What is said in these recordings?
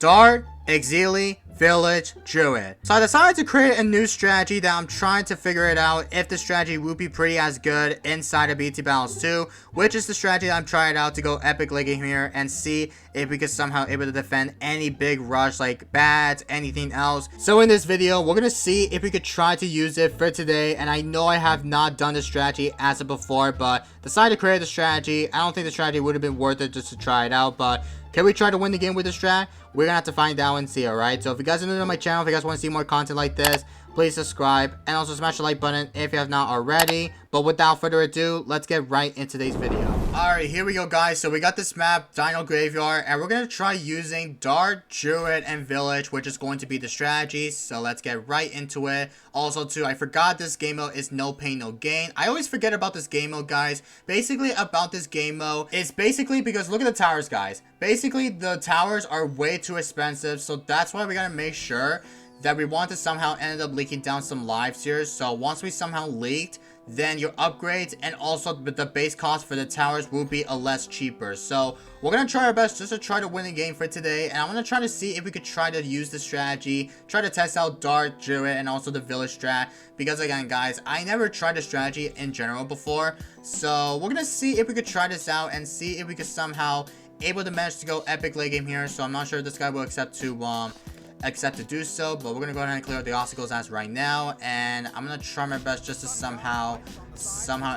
Dart, Exili, Village, Druid. So I decided to create a new strategy that I'm trying to figure it out if the strategy would be pretty as good inside of BT Battles 2, which is the strategy that I'm trying out to go epic legging here and see if we could somehow able to defend any big rush like bats, anything else. So in this video, we're gonna see if we could try to use it for today, and I know I have not done this strategy as of before, but decided to create the strategy. I don't think the strategy would have been worth it just to try it out, but can we try to win the game with this strat? We're gonna have to find out and see, alright? So if you guys are new to my channel, if you guys want to see more content like this, please subscribe and also smash the like button if you have not already. But without further ado, let's get right into today's video. Alright, here we go, guys. So we got this map, Dino Graveyard, and we're gonna try using Dart, Druid, and Village, which is going to be the strategy. So let's get right into it. Also, too, I forgot this game mode is no pain, no gain. I always forget about this game mode, guys. Basically, about this game mode, it's basically because look at the towers, guys. Basically, the towers are way too expensive, so that's why we gotta make sure that we want to somehow end up leaking down some lives here. So once we somehow leaked, then your upgrades and also the base cost for the towers will be a less cheaper. So we're gonna try our best just to try to win the game for today, and I'm gonna try to see if we could try to use the strategy, try to test out Dart, Druid, and also the Village strat, because again, guys, I never tried the strategy in general before. So we're gonna see if we could try this out and see if we could somehow able to manage to go epic late game here. So I'm not sure if this guy will accept to do so, but we're gonna go ahead and clear out the obstacles as right now, and I'm gonna try my best just to somehow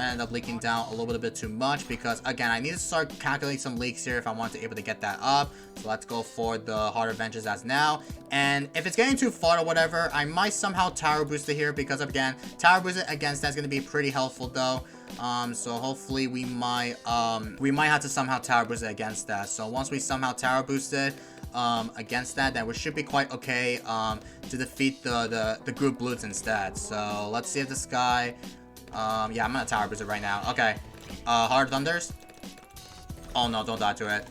end up leaking down a little bit too much, because again, I need to start calculating some leaks here if I want to able to get that up. So let's go for the harder benches as now, and if it's getting too far or whatever, I might somehow tower boost it here, because again, tower boosting against that's gonna be pretty helpful though. So hopefully we might have to somehow tower boost it against that. So once we somehow tower boost it against that, then we should be quite okay to defeat the group Bloons instead. So let's see if this guy yeah, I'm gonna tower boost it right now. Okay, hard thunders. Oh no, don't die to it.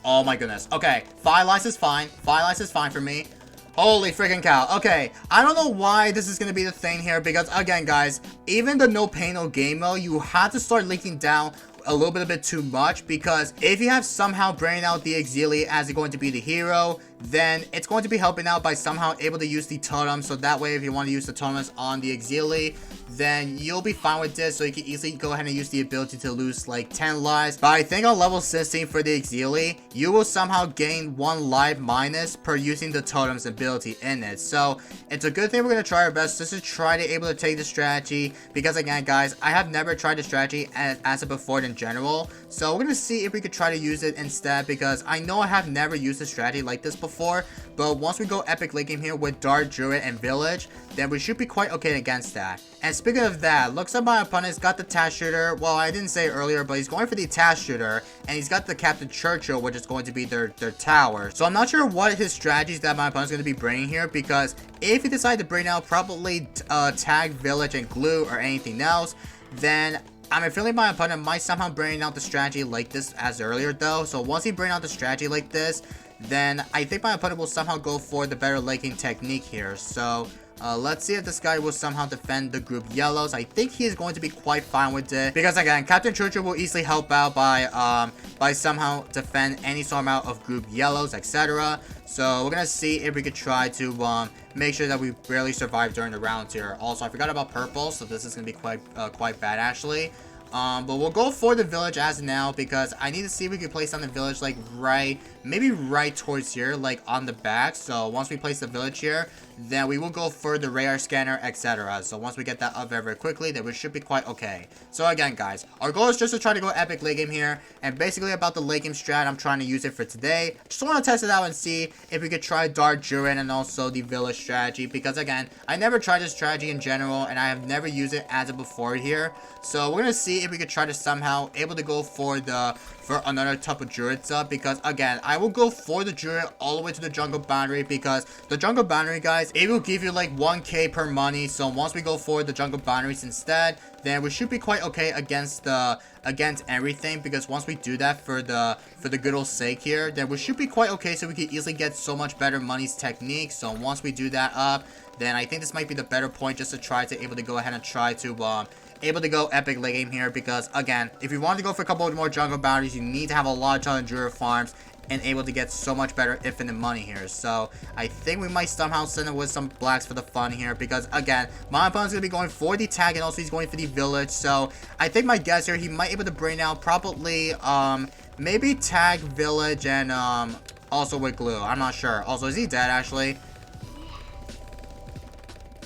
Oh my goodness. Okay, 5 lives is fine. 5 lives is fine for me. Holy freaking cow. Okay, I don't know why this is going to be the thing here, because again, guys, even the no pain, no gain mode, you have to start leaking down a little bit too much, because if you have somehow bringing out the Exili as going to be the hero, then it's going to be helping out by somehow able to use the totem. So that way, if you want to use the totems on the Exili, then you'll be fine with this. So you can easily go ahead and use the ability to lose like 10 lives. But I think on level 16 for the Exili, you will somehow gain 1 life minus per using the totem's ability in it. So it's a good thing. We're going to try our best just to try to able to take the strategy, because again, guys, I have never tried the strategy as of before in general. So we're going to see if we could try to use it instead, because I know I have never used a strategy like this before. But once we go epic late game here with Dart, Druid, and Village, then we should be quite okay against that. And speaking of that, looks like my opponent's got the task shooter. Well, I didn't say it earlier, but he's going for the task shooter, and he's got the Captain Churchill, which is going to be their tower. So I'm not sure what his strategies that my opponent's going to be bringing here, because if he decides to bring out probably tag, Village, and glue or anything else, then I'm feeling my opponent might somehow bring out the strategy like this as earlier though. So once he brings out the strategy like this, then I think my opponent will somehow go for the better laking technique here. So let's see if this guy will somehow defend the group yellows. I think he is going to be quite fine with it, because again, Captain Churchill will easily help out by somehow defend any sort amount of group yellows, etc. So we're gonna see if we could try to make sure that we barely survive during the rounds here. Also, I forgot about purple, so this is gonna be quite bad actually. But we'll go for the Village as now, because I need to see if we can place on the Village like maybe right towards here, like on the back. So once we place the Village here, then we will go for the radar scanner, etc. So once we get that up very quickly, then we should be quite okay. So again, guys, our goal is just to try to go epic late game here, and basically about the late game strat, I'm trying to use it for today. Just want to test it out and see if we could try Dart, Druid, and also the Village strategy, because again, I never tried this strategy in general, and I have never used it as of before here. So we're gonna see if we could try to somehow able to go for another type of Druid sub, because again, I will go for the Druid all the way to the jungle boundary, because the jungle boundary, guys, it will give you like 1k per money. So once we go for the jungle boundaries instead, then we should be quite okay against everything, because once we do that for the good old sake here, then we should be quite okay. So we can easily get so much better money's technique. So once we do that up, then I think this might be the better point just to try to able to go ahead and try to able to go epic late game here, because again, if you want to go for a couple more jungle boundaries, you need to have a lot of Druid farms and able to get so much better infinite money here. So I think we might somehow send it with some blacks for the fun here, because again, my opponent's gonna be going for the tag, and also he's going for the village. So I think my guess here, he might able to bring out probably maybe tag, village, and also with glue. I'm not sure. Also, is he dead actually?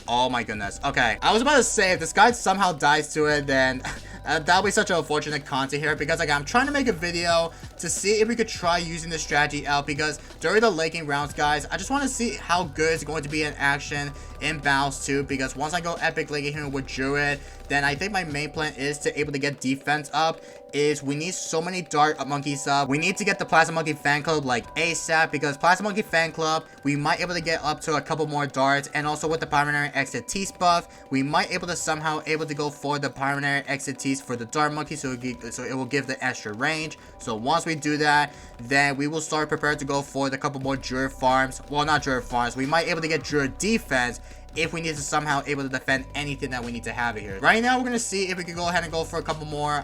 Oh my goodness. Okay, I was about to say, if this guy somehow dies to it, then that'll be such an unfortunate content here, because like, I'm trying to make a video to see if we could try using this strategy out, because during the laking rounds, guys, I just want to see how good it's going to be in action in Battles 2, because once I go epic laking here with Druid, then I think my main plan is to able to get defense up. Is we need so many dart monkeys up. We need to get the Plasma Monkey fan club like ASAP, because Plasma Monkey fan club, we might able to get up to a couple more darts, and also with the primary exit tease buff, we might able to somehow able to go for the primary exit tease for the dart monkey, so it will give the extra range. So once we do that, then we will start prepared to go for the couple more Druid farms. Well, not Druid farms, we might able to get Druid defense if we need to somehow able to defend anything that we need to have here. Right now, we're gonna see if we can go ahead and go for a couple more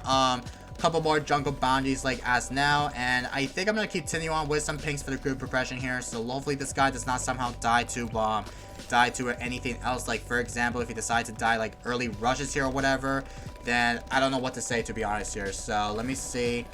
jungle boundaries like as now, and I think I'm gonna continue on with some pinks for the group progression here. So hopefully this guy does not somehow die to anything else. Like for example, if he decides to die like early rushes here or whatever, then I don't know what to say, to be honest here. So let me see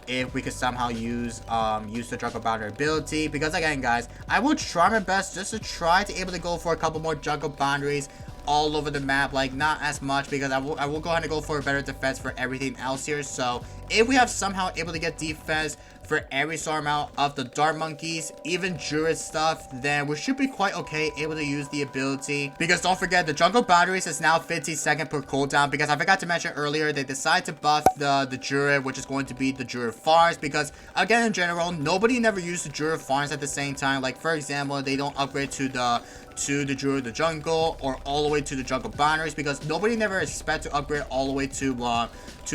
if we could somehow use the jungle boundary ability, because again guys, I will try my best just to try to able to go for a couple more jungle boundaries all over the map, like not as much, because I will go ahead and go for a better defense for everything else here. So if we have somehow able to get defense for every sort amount of the dart monkeys, even Druid stuff, then we should be quite okay able to use the ability. Because don't forget, the jungle boundaries is now 15 seconds per cooldown, because I forgot to mention earlier, they decide to buff the Druid, which is going to be the Druid farms, because again, in general, nobody never used the Druid farms at the same time. Like for example, they don't upgrade to the Druid the jungle, or all the way to the jungle boundaries, because nobody never expect to upgrade all the way to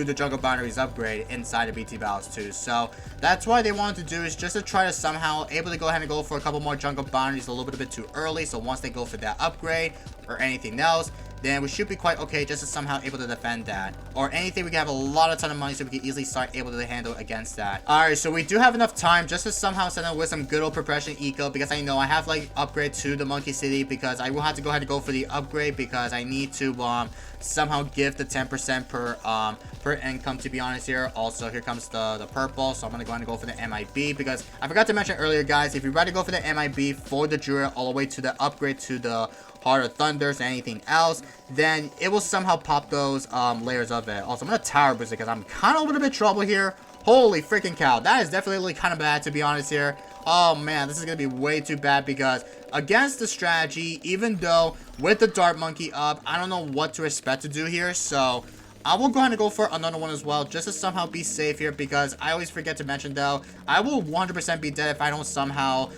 the jungle boundaries upgrade inside of BT Battles 2. So that's why they wanted to do, is just to try to somehow able to go ahead and go for a couple more jungle boundaries a little bit too early. So once they go for that upgrade or anything else, then we should be quite okay just to somehow able to defend that. Or anything, we can have a ton of money, so we can easily start able to handle against that. Alright, so we do have enough time just to somehow send them with some good old progression eco, because I know I have like upgrade to the Monkey City, because I will have to go ahead and go for the upgrade, because I need to somehow give the 10% per income, to be honest here. Also, here comes the purple, so I'm gonna go ahead and go for the MIB, because I forgot to mention earlier, guys, if you rather go for the MIB for the Druid all the way to the upgrade to the Heart of Thunders and anything else, then it will somehow pop those layers of it. Also, I'm gonna tower boost it, because I'm kind of a little bit trouble here. Holy freaking cow, that is definitely kind of bad, to be honest here. Oh man, this is gonna be way too bad, because against the strategy, even though with the dart monkey up, I don't know what to expect to do here. So I will go ahead and go for another one as well, just to somehow be safe here, because I always forget to mention though, I will 100% be dead if I don't somehow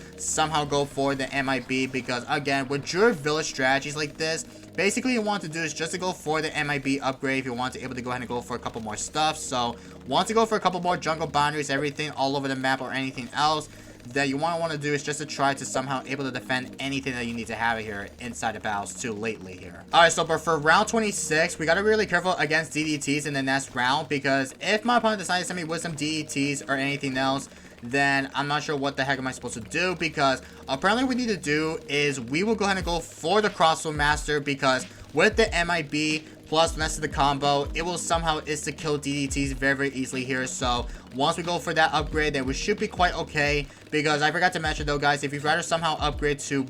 go for the MIB, because again, with Druid village strategies like this, basically you want to do is just to go for the MIB upgrade if you want to able to go ahead and go for a couple more stuff. So once you go for a couple more jungle boundaries, everything all over the map or anything else that you want to do is just to try to somehow able to defend anything that you need to have here inside the Battles 2 lately here. Alright, so but for round 26, we gotta be really careful against DDTs in the next round, because if my opponent decides to send me with some DDTs or anything else, then I'm not sure what the heck am I supposed to do, because apparently what we need to do is we will go ahead and go for the Crossbow Master, because with the MIB plus next to the combo, it will somehow is to kill DDTs very easily here. So once we go for that upgrade, then we should be quite okay, because I forgot to mention though, guys, if you'd rather somehow upgrade to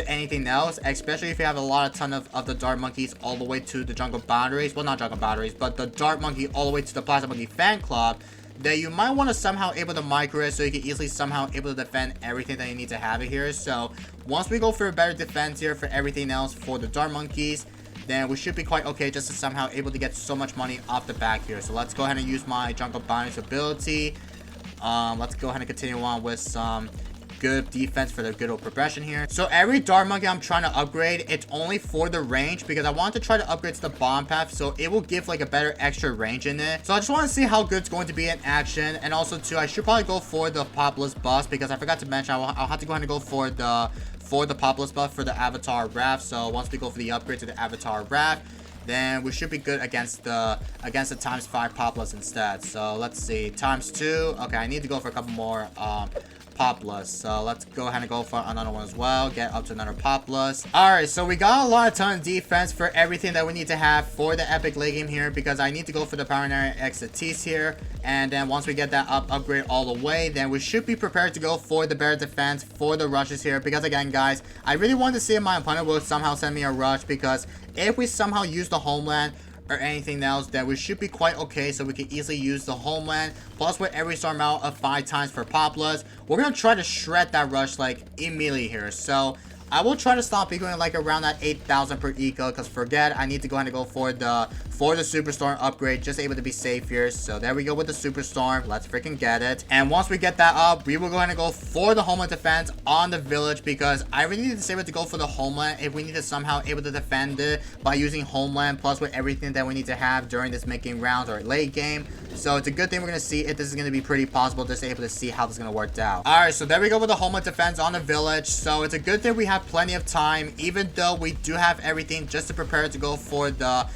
anything else, especially if you have a ton of the dart monkeys all the way to the jungle boundaries, well, not jungle boundaries, but the dart monkey all the way to the Plasma Monkey fan club, that you might want to somehow able to micro it, so you can easily somehow able to defend everything that you need to have it here. So once we go for a better defense here for everything else for the dart monkeys, then we should be quite okay just to somehow able to get so much money off the back here. So let's go ahead and use my jungle boundaries ability. Let's go ahead and continue on with some good defense for the good old progression here. So every dart monkey I'm trying to upgrade, it's only for the range, because I want to try to upgrade to the bomb path, so it will give like a better extra range in it. So I just want to see how good it's going to be in action. And also too, I should probably go for the Populous bust, because I forgot to mention I'll have to go ahead and go for the Populous buff for the Avatar Raft. So once we go for the upgrade to the Avatar Raft, then we should be good against the times 5 Poplas instead. So let's see, times 2. Okay, I need to go for a couple more Poplas. So let's go ahead and go for another one as well. Get up to another Poplas. Alright, so we got a ton of defense for everything that we need to have for the epic late game here, because I need to go for the Paranary Exetis here. And then once we get that upgrade all the way, then we should be prepared to go for the bear defense for the rushes here. Because again, guys, I really want to see if my opponent will somehow send me a rush, because if we somehow use the homeland or anything else, then we should be quite okay. So we can easily use the homeland plus with every storm out of 5 times for Poplas. We're gonna try to shred that rush like immediately here. So I will try to stop ecoing like around that 8,000 per eco, because forget, I need to go ahead and go for the Superstorm upgrade, just able to be safe here. So there we go with the Superstorm. Let's freaking get it. And once we get that up, we will go ahead and go for the homeland defense on the village, because I really need to save it to go for the homeland if we need to somehow able to defend it by using homeland plus with everything that we need to have during this mid-game round or late game. So it's a good thing we're going to see if this is going to be pretty possible, just able to see how this is going to work out. Alright, so there we go with the homeland defense on the village. So it's a good thing we have plenty of time, even though we do have everything just to prepare to go for the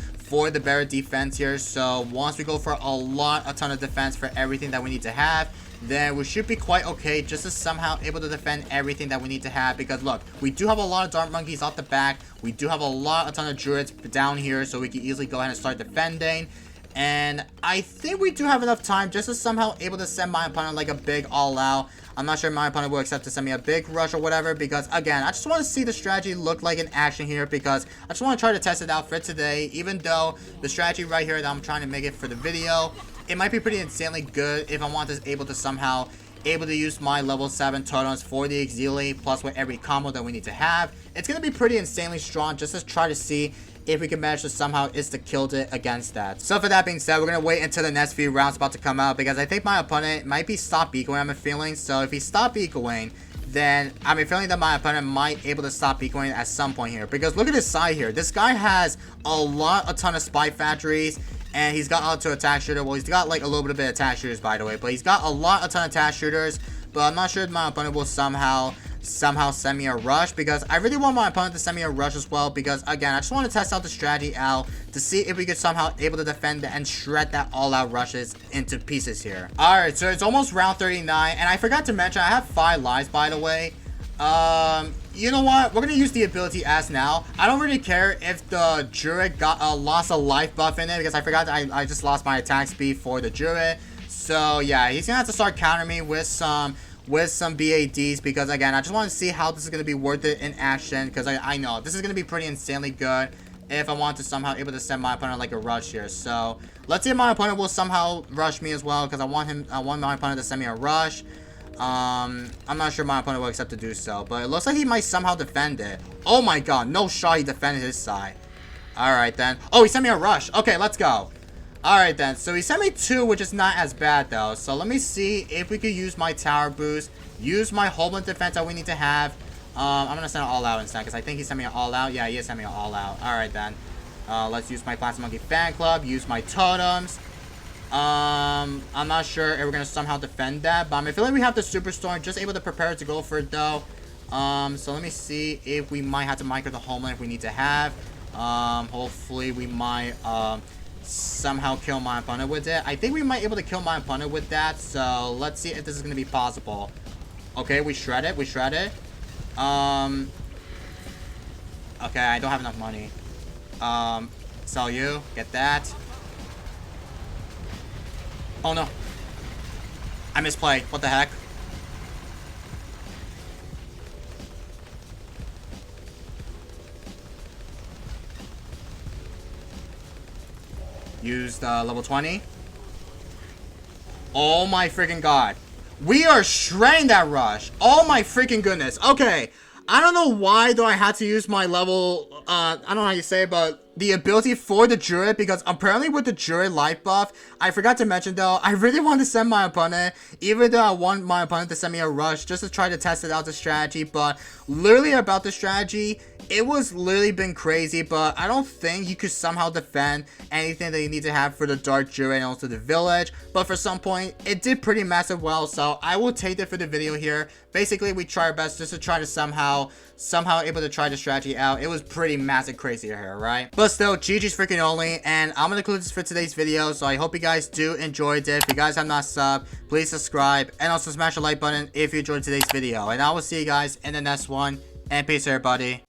bear defense here. So once we go for a ton of defense for everything that we need to have, then we should be quite okay just to somehow able to defend everything that we need to have. Because look, we do have a lot of dart monkeys off the back, we do have a ton of druids down here, so we can easily go ahead and start defending. And I think we do have enough time just to somehow able to send my opponent like a big all-out. I'm not sure my opponent will accept to send me a big rush or whatever, because again, I just want to see the strategy look like in action here, because I just want to try to test it out for today. Even though the strategy right here that I'm trying to make it for the video, it might be pretty insanely good if I want to able to somehow able to use my level 7 totems for the auxiliary plus with every combo that we need to have. It's going to be pretty insanely strong just to try to see if we can manage to somehow kill it against that. So for that being said, we're going to wait until the next few rounds about to come out, because I think my opponent might be stop ecoing, I'm feeling. So if he stop ecoing, then I'm feeling that my opponent might able to stop ecoing at some point here. Because look at his side here. This guy has a ton of spy factories, and he's got a ton of attack shooter. Well, he's got like a little bit of attack shooters, by the way, but he's got a ton of attack shooters. But I'm not sure if my opponent will somehow send me a rush, because I really want my opponent to send me a rush as well, because again, I just want to test out the strategy out to see if we could somehow able to defend and shred that all-out rushes into pieces here. Alright, so it's almost round 39, and I forgot to mention I have 5 lives, by the way. You know what? We're gonna use the ability as now. I don't really care if the Druid got lost a life buff in it, because I forgot that I just lost my attack speed for the Druid. So yeah, he's gonna have to start countering me with some BADs, because again, I just want to see how this is going to be worth it in action, because I know this is going to be pretty insanely good if I want to somehow able to send my opponent like a rush here. So let's see if my opponent will somehow rush me as well, because I want my opponent to send me a rush. I'm not sure my opponent will accept to do so, but it looks like he might somehow defend it. Oh my god, no shot he defended his side. Alright then. Oh, he sent me a rush. Okay, let's go. Alright then, so he sent me 2, which is not as bad though. So let me see if we could use my tower boost, use my homeland defense that we need to have. I'm gonna send it all out instead, because I think he sent me an all out. Yeah, he is sending me an all out. Alright then. Let's use my Classic Monkey fan club, use my totems. I'm not sure if we're gonna somehow defend that, but I feel like we have the Superstorm, just able to prepare to go for it though. So let me see if we might have to micro the homeland if we need to have. Hopefully we might somehow kill my opponent with it. I think we might be able to kill my opponent with that, so let's see if this is going to be possible. Okay, we shred it. Okay, I don't have enough money. Sell you, get that. Oh no, I misplayed. What the heck? Used level 20. Oh my freaking god. We are shredding that rush. Oh my freaking goodness. Okay. I don't know why though I had to use my level, I don't know how you say it, but the ability for the Druid, because apparently with the Druid life buff, I forgot to mention though, I really want to send my opponent, even though I want my opponent to send me a rush just to try to test it out the strategy, but literally about the strategy, it was literally been crazy, but I don't think you could somehow defend anything that you need to have for the Dark Druid and also the village, but for some point, it did pretty massive well, so I will take it for the video here. Basically, we try our best just to try to somehow able to try the strategy out. It was pretty massive crazy here, right? But But still, GG's freaking only, and I'm gonna conclude this for today's video. So I hope you guys do enjoyed it. If you guys have not subbed, please subscribe, and also smash the like button if you enjoyed today's video. And I will see you guys in the next one, and peace everybody.